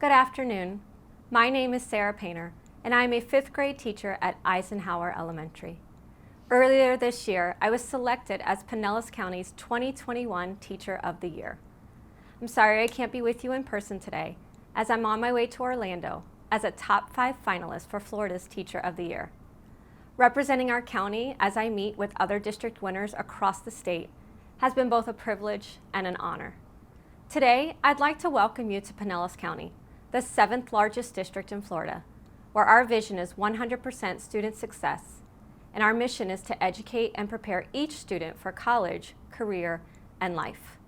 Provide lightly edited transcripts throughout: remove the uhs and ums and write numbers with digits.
Good afternoon. My name is Sarah Painter, and I am a 5th grade teacher at Eisenhower Elementary. Earlier this year, I was selected as Pinellas County's 2021 Teacher of the Year. I'm sorry I can't be with you in person today, as I'm on my way to Orlando as a top 5 finalist for Florida's Teacher of the Year. Representing our county as I meet with other district winners across the state has been both a privilege and an honor. Today, I'd like to welcome you to Pinellas County, the 7th largest district in Florida, where our vision is 100% student success, and our mission is to educate and prepare each student for college, career, and life.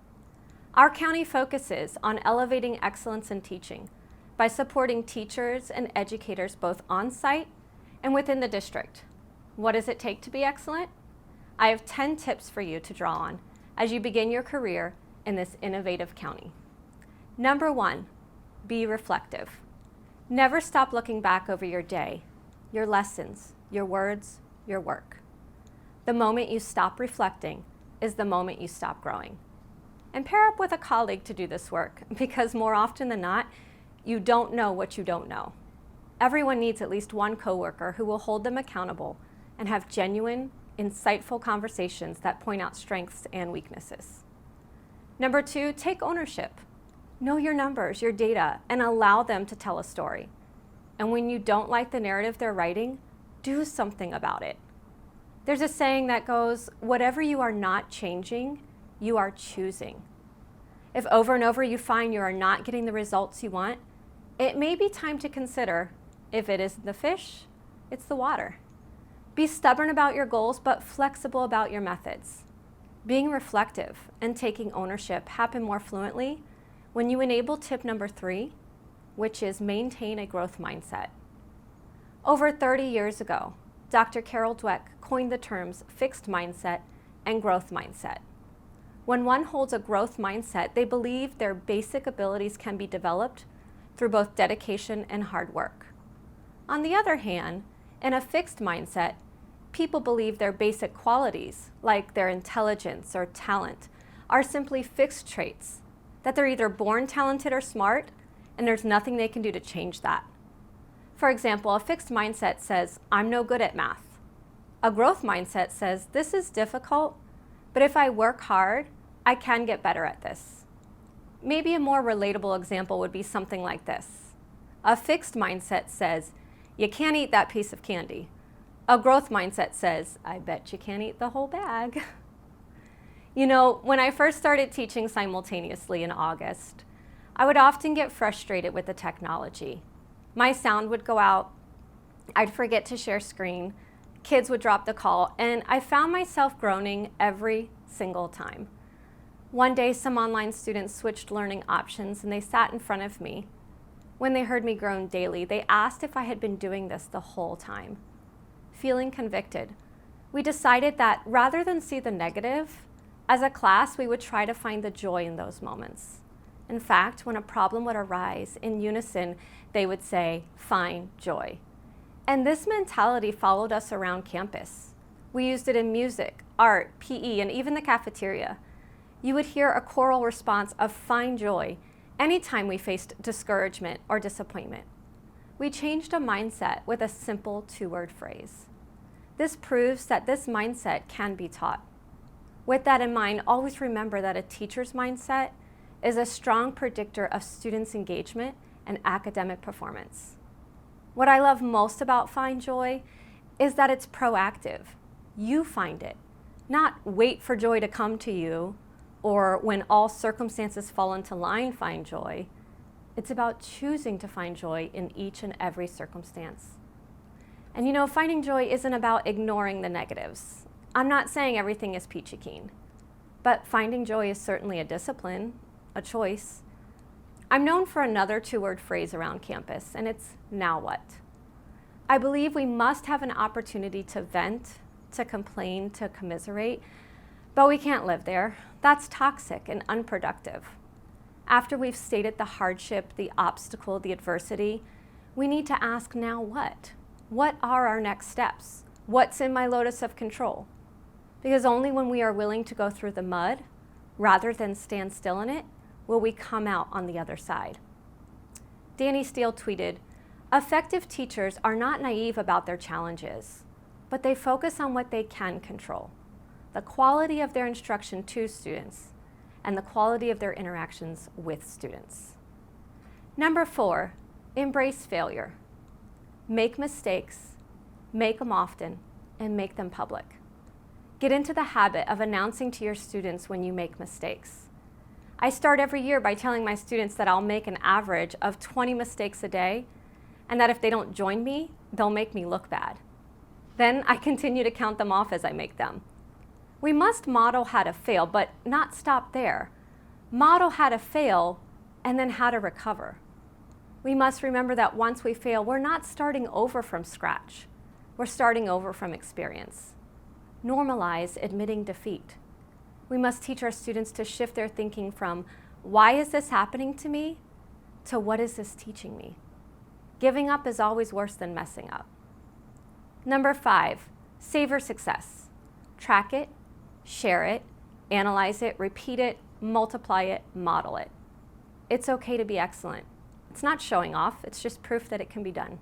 Our county focuses on elevating excellence in teaching by supporting teachers and educators both on-site and within the district. What does it take to be excellent? I have 10 tips for you to draw on as you begin your career in this innovative county. Number 1, be reflective. Never stop looking back over your day, your lessons, your words, your work. The moment you stop reflecting is the moment you stop growing. And pair up with a colleague to do this work, because more often than not, you don't know what you don't know. Everyone needs at least one coworker who will hold them accountable and have genuine, insightful conversations that point out strengths and weaknesses. Number 2, take ownership. Know your numbers, your data, and allow them to tell a story. And when you don't like the narrative they're writing, do something about it. There's a saying that goes, whatever you are not changing, you are choosing. If over and over you find you are not getting the results you want, it may be time to consider if it isn't the fish, it's the water. Be stubborn about your goals, but flexible about your methods. Being reflective and taking ownership happen more fluently when you enable tip number 3, which is maintain a growth mindset. Over 30 years ago, Dr. Carol Dweck coined the terms fixed mindset and growth mindset. When one holds a growth mindset, they believe their basic abilities can be developed through both dedication and hard work. On the other hand, in a fixed mindset, people believe their basic qualities, like their intelligence or talent, are simply fixed traits, that they're either born talented or smart, and there's nothing they can do to change that. For example, a fixed mindset says, I'm no good at math. A growth mindset says, this is difficult, but if I work hard, I can get better at this. Maybe a more relatable example would be something like this. A fixed mindset says, you can't eat that piece of candy. A growth mindset says, I bet you can't eat the whole bag. You know, when I first started teaching simultaneously in August, I would often get frustrated with the technology. My sound would go out, I'd forget to share screen, kids would drop the call, and I found myself groaning every single time. One day, some online students switched learning options and they sat in front of me. When they heard me groan daily, they asked if I had been doing this the whole time. Feeling convicted, we decided that rather than see the negative, as a class, we would try to find the joy in those moments. In fact, when a problem would arise, in unison, they would say, find joy. And this mentality followed us around campus. We used it in music, art, PE, and even the cafeteria. You would hear a choral response of find joy anytime we faced discouragement or disappointment. We changed a mindset with a simple 2-word phrase. This proves that this mindset can be taught. With that in mind, always remember that a teacher's mindset is a strong predictor of students' engagement and academic performance. What I love most about Find Joy is that it's proactive. You find it, not wait for joy to come to you, or when all circumstances fall into line, find joy. It's about choosing to find joy in each and every circumstance. And you know, finding joy isn't about ignoring the negatives. I'm not saying everything is peachy keen, but finding joy is certainly a discipline, a choice. I'm known for another 2-word phrase around campus, and it's now what? I believe we must have an opportunity to vent, to complain, to commiserate, but we can't live there. That's toxic and unproductive. After we've stated the hardship, the obstacle, the adversity, we need to ask now what? What are our next steps? What's in my locus of control? Because only when we are willing to go through the mud, rather than stand still in it, will we come out on the other side. Danny Steele tweeted, "Effective teachers are not naive about their challenges, but they focus on what they can control, the quality of their instruction to students, and the quality of their interactions with students." Number 4, embrace failure. Make mistakes, make them often, and make them public. Get into the habit of announcing to your students when you make mistakes. I start every year by telling my students that I'll make an average of 20 mistakes a day, and that if they don't join me, they'll make me look bad. Then I continue to count them off as I make them. We must model how to fail, but not stop there. Model how to fail and then how to recover. We must remember that once we fail, we're not starting over from scratch. We're starting over from experience. Normalize admitting defeat. We must teach our students to shift their thinking from, "Why is this happening to me?" to "What is this teaching me?" Giving up is always worse than messing up. Number 5, savor success. Track it, share it, analyze it, repeat it, multiply it, model it. It's okay to be excellent. It's not showing off, it's just proof that it can be done.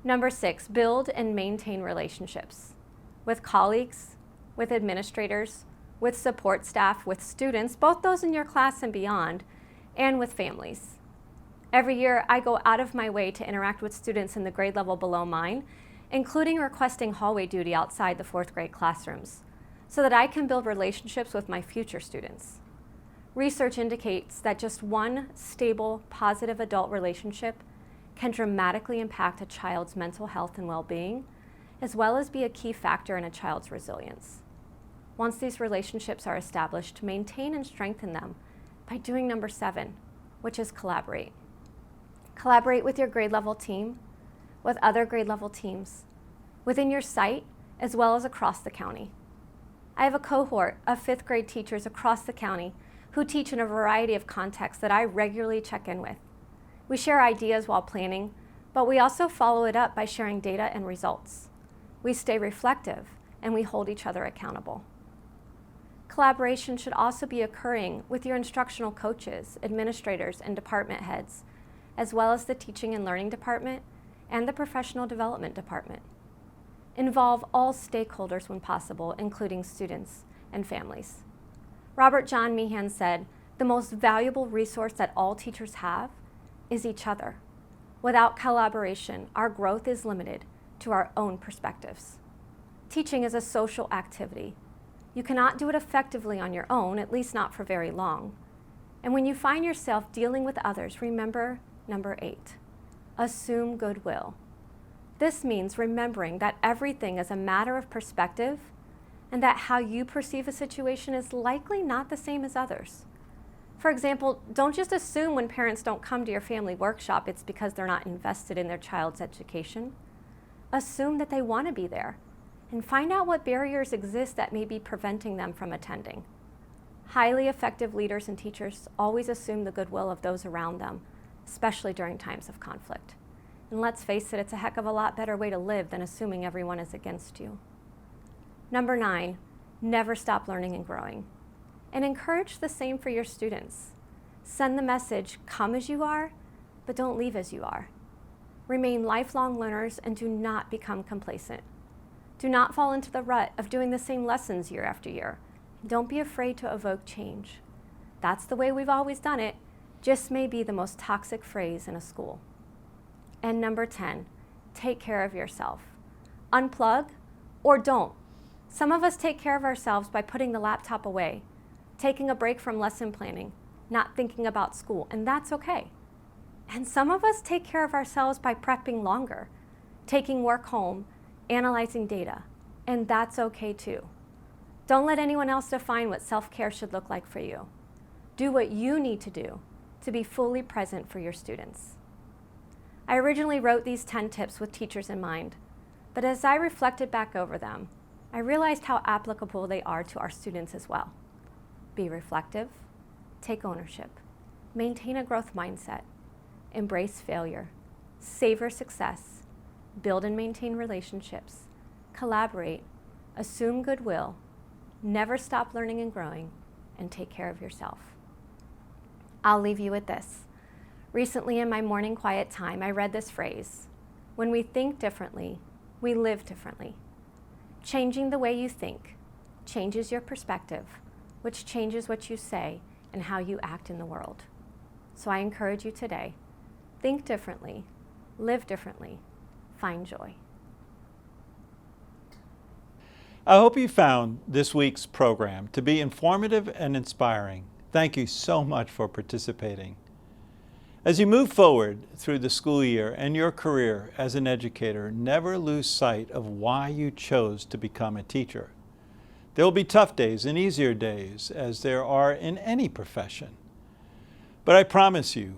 Number 6, build and maintain relationships with colleagues, with administrators, with support staff, with students, both those in your class and beyond, and with families. Every year, I go out of my way to interact with students in the grade level below mine, including requesting hallway duty outside the 4th grade classrooms, so that I can build relationships with my future students. Research indicates that just one stable, positive adult relationship can dramatically impact a child's mental health and well-being, as well as be a key factor in a child's resilience. Once these relationships are established, maintain and strengthen them by doing number 7, which is collaborate. Collaborate with your grade level team, with other grade level teams, within your site, as well as across the county. I have a cohort of 5th grade teachers across the county who teach in a variety of contexts that I regularly check in with. We share ideas while planning, but we also follow it up by sharing data and results. We stay reflective, and we hold each other accountable. Collaboration should also be occurring with your instructional coaches, administrators, and department heads, as well as the teaching and learning department and the professional development department. Involve all stakeholders when possible, including students and families. Robert John Meehan said, "The most valuable resource that all teachers have is each other. Without collaboration, our growth is limited to our own perspectives." Teaching is a social activity. You cannot do it effectively on your own, at least not for very long. And when you find yourself dealing with others, remember number 8, assume goodwill. This means remembering that everything is a matter of perspective and that how you perceive a situation is likely not the same as others. For example, don't just assume when parents don't come to your family workshop it's because they're not invested in their child's education. Assume that they want to be there and find out what barriers exist that may be preventing them from attending. Highly effective leaders and teachers always assume the goodwill of those around them, especially during times of conflict. And let's face it, it's a heck of a lot better way to live than assuming everyone is against you. Number 9, never stop learning and growing. And encourage the same for your students. Send the message, come as you are, but don't leave as you are. Remain lifelong learners and do not become complacent. Do not fall into the rut of doing the same lessons year after year. Don't be afraid to evoke change. That's the way we've always done it, just may be the most toxic phrase in a school. And number 10, take care of yourself. Unplug or don't. Some of us take care of ourselves by putting the laptop away, taking a break from lesson planning, not thinking about school, and that's okay. And some of us take care of ourselves by prepping longer, taking work home, analyzing data, and that's okay too. Don't let anyone else define what self-care should look like for you. Do what you need to do to be fully present for your students. I originally wrote these 10 tips with teachers in mind, but as I reflected back over them, I realized how applicable they are to our students as well. Be reflective, take ownership, maintain a growth mindset, embrace failure, savor success, build and maintain relationships, collaborate, assume goodwill, never stop learning and growing, and take care of yourself. I'll leave you with this. Recently in my morning quiet time, I read this phrase: when we think differently, we live differently. Changing the way you think changes your perspective, which changes what you say and how you act in the world. So I encourage you today, think differently, live differently, find joy. I hope you found this week's program to be informative and inspiring. Thank you so much for participating. As you move forward through the school year and your career as an educator, never lose sight of why you chose to become a teacher. There will be tough days and easier days, as there are in any profession. But I promise you,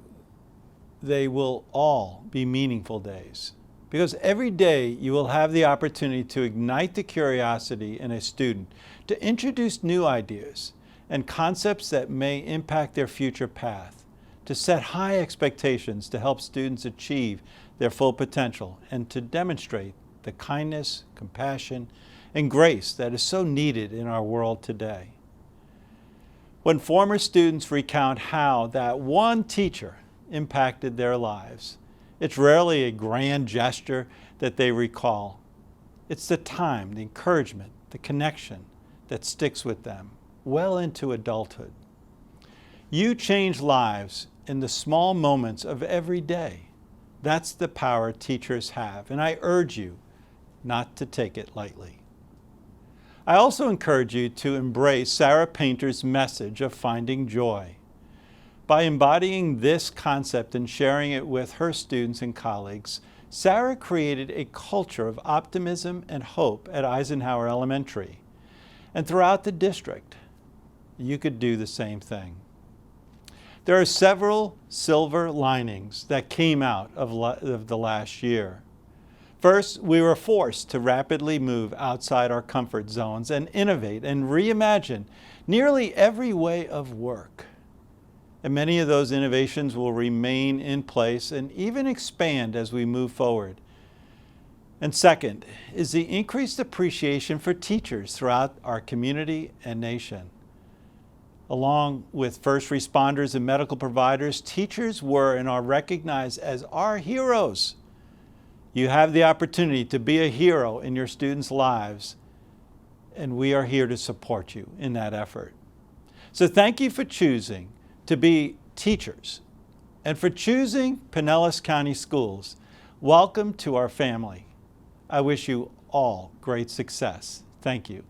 they will all be meaningful days. Because every day you will have the opportunity to ignite the curiosity in a student, to introduce new ideas and concepts that may impact their future path, to set high expectations to help students achieve their full potential, and to demonstrate the kindness, compassion, and grace that is so needed in our world today. When former students recount how that one teacher impacted their lives, it's rarely a grand gesture that they recall. It's the time, the encouragement, the connection that sticks with them well into adulthood. You change lives in the small moments of every day. That's the power teachers have, and I urge you not to take it lightly. I also encourage you to embrace Sarah Painter's message of finding joy. By embodying this concept and sharing it with her students and colleagues, Sarah created a culture of optimism and hope at Eisenhower Elementary. And throughout the district, you could do the same thing. There are several silver linings that came out of the last year. First, we were forced to rapidly move outside our comfort zones and innovate and reimagine nearly every way of work. And many of those innovations will remain in place and even expand as we move forward. And second is the increased appreciation for teachers throughout our community and nation. Along with first responders and medical providers, teachers were and are recognized as our heroes. You have the opportunity to be a hero in your students' lives, and we are here to support you in that effort. So thank you for choosing to be teachers and for choosing Pinellas County Schools. Welcome to our family. I wish you all great success. Thank you.